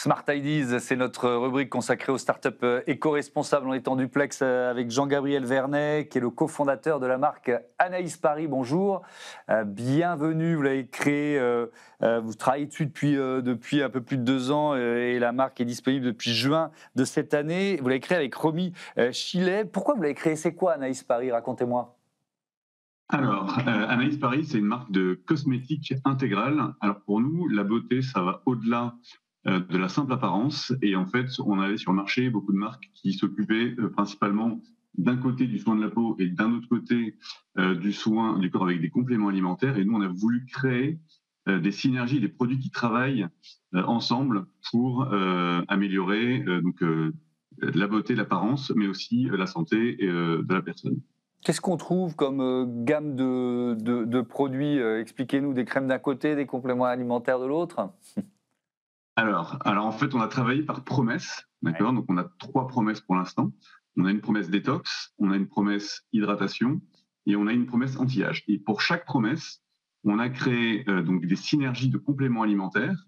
Smart Ideas, c'est notre rubrique consacrée aux startups éco-responsables. On est en duplex avec Jean-Gabriel Vernet, qui est le cofondateur de la marque Anaïs Paris. Bonjour, bienvenue. Vous l'avez créé, vous travaillez dessus depuis un peu plus de 2 ans et la marque est disponible depuis juin de cette année. Vous l'avez créé avec Romy Chilet. Pourquoi vous l'avez créé? C'est quoi Anaïs Paris? Racontez-moi. Alors, Anaïs Paris, c'est une marque de cosmétiques intégrale. Alors pour nous, la beauté, ça va au-delà de la simple apparence. Et en fait, on avait sur le marché beaucoup de marques qui s'occupaient principalement d'un côté du soin de la peau et d'un autre côté du soin du corps avec des compléments alimentaires. Et nous, on a voulu créer des synergies, des produits qui travaillent ensemble pour améliorer la beauté, l'apparence, mais aussi la santé de la personne. Qu'est-ce qu'on trouve comme gamme de produits? Expliquez-nous, des crèmes d'un côté, des compléments alimentaires de l'autre. Alors en fait, on a travaillé par promesse, d'accord? Ouais. Donc on a 3 promesses pour l'instant. On a une promesse détox, on a une promesse hydratation et on a une promesse anti-âge. Et pour chaque promesse, on a créé donc des synergies de compléments alimentaires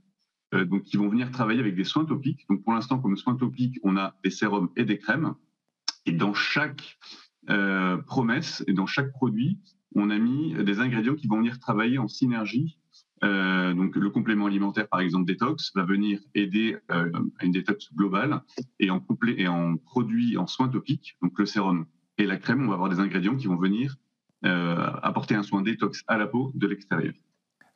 donc qui vont venir travailler avec des soins topiques. Donc pour l'instant, comme soins topiques, on a des sérums et des crèmes. Et dans chaque promesse et dans chaque produit, on a mis des ingrédients qui vont venir travailler en synergie. Donc le complément alimentaire, par exemple détox, va venir aider à une détox globale et en produit, en soins topiques, donc le sérum et la crème, on va avoir des ingrédients qui vont venir apporter un soin détox à la peau de l'extérieur.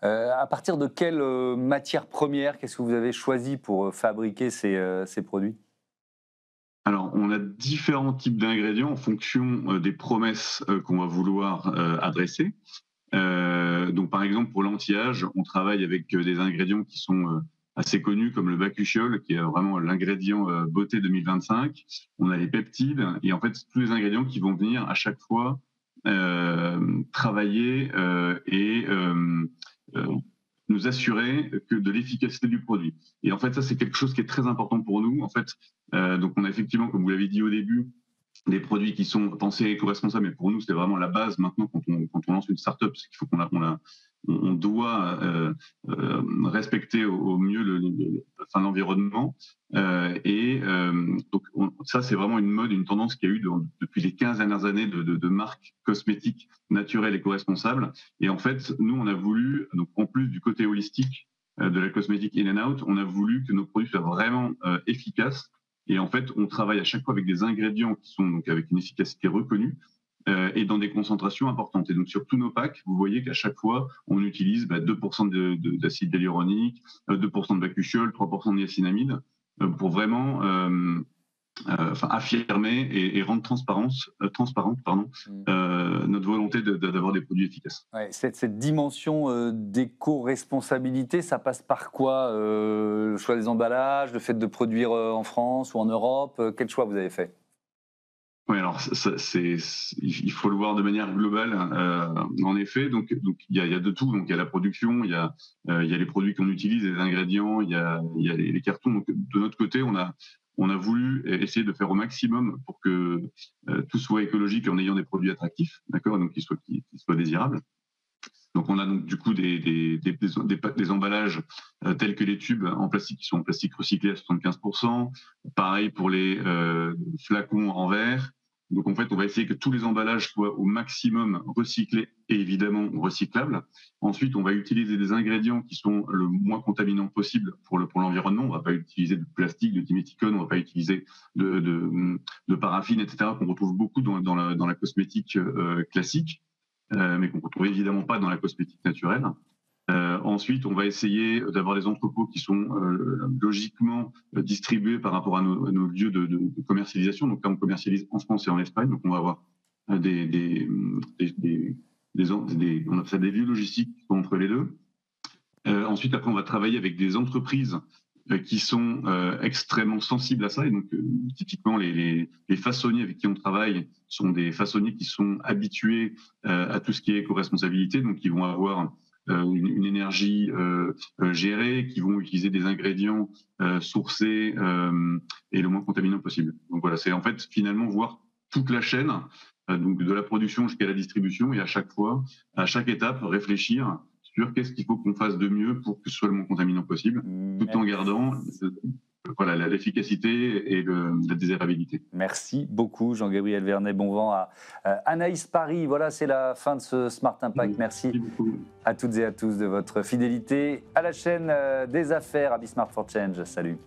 À partir de quelle matière première, qu'est-ce que vous avez choisi pour fabriquer ces produits? Alors, on a différents types d'ingrédients en fonction des promesses qu'on va vouloir adresser. Donc, par exemple, pour l'anti-âge, on travaille avec des ingrédients qui sont assez connus, comme le bakuchiol, qui est vraiment l'ingrédient beauté 2025. On a les peptides, et en fait, c'est tous les ingrédients qui vont venir à chaque fois travailler euh, nous assurer que de l'efficacité du produit. Et en fait, ça, c'est quelque chose qui est très important pour nous. En fait, donc, on a effectivement, comme vous l'avez dit au début, des produits qui sont pensés éco-responsables, mais pour nous, c'est vraiment la base maintenant quand on lance une startup, c'est qu'il faut on doit respecter au mieux l'environnement. Donc, ça, c'est vraiment une mode, une tendance qu'il y a eu depuis les 15 dernières années de marques cosmétiques naturelles éco-responsables. Et en fait, nous, on a voulu, donc, en plus du côté holistique de la cosmétique in and out, on a voulu que nos produits soient vraiment efficaces. Et en fait, on travaille à chaque fois avec des ingrédients qui sont donc avec une efficacité reconnue et dans des concentrations importantes. Et donc sur tous nos packs, vous voyez qu'à chaque fois, on utilise 2% d'acide hyaluronique, 2% de bakuchiol, 3% de niacinamide pour vraiment affirmer et rendre transparente notre volonté d'avoir des produits efficaces. Ouais, cette dimension d'éco-responsabilité, ça passe par quoi? Le choix des emballages, le fait de produire en France ou en Europe, quel choix vous avez fait? Oui, alors il faut le voir de manière globale. En effet, donc il y a de tout. Donc il y a la production, il y a les produits qu'on utilise, les ingrédients, il y a les cartons. Donc de notre côté, on a voulu essayer de faire au maximum pour que tout soit écologique en ayant des produits attractifs, d'accord, donc qui soient désirables. Donc on a donc du coup des emballages tels que les tubes en plastique qui sont en plastique recyclé à 75%. Pareil pour les flacons en verre. Donc en fait, on va essayer que tous les emballages soient au maximum recyclés et évidemment recyclables. Ensuite, on va utiliser des ingrédients qui sont le moins contaminants possible pour l'environnement. On ne va pas utiliser de plastique, de diméthicone, on ne va pas utiliser de paraffine, etc., qu'on retrouve beaucoup dans la cosmétique classique, mais qu'on ne retrouve évidemment pas dans la cosmétique naturelle. Ensuite, on va essayer d'avoir des entrepôts qui sont logiquement distribués par rapport à nos lieux de commercialisation. Donc là, on commercialise en France et en Espagne. Donc on va avoir on appelle ça des lieux logistiques qui sont entre les deux. Ensuite, après, on va travailler avec des entreprises qui sont extrêmement sensibles à ça. Et donc, typiquement, les façonniers avec qui on travaille sont des façonniers qui sont habitués à tout ce qui est éco-responsabilité. Donc, ils vont avoir une énergie gérée, qui vont utiliser des ingrédients sourcés et le moins contaminants possible. Donc voilà, c'est en fait finalement voir toute la chaîne, donc de la production jusqu'à la distribution, et à chaque fois, à chaque étape, réfléchir sur qu'est-ce qu'il faut qu'on fasse de mieux pour que ce soit le moins contaminant possible, tout en Merci. gardant voilà, l'efficacité et la désirabilité. Merci beaucoup, Jean-Gabriel Vernet. Bon vent à Anaïs Paris. Voilà, c'est la fin de ce Smart Impact. Merci à toutes et à tous de votre fidélité à la chaîne des affaires à Smart for Change. Salut.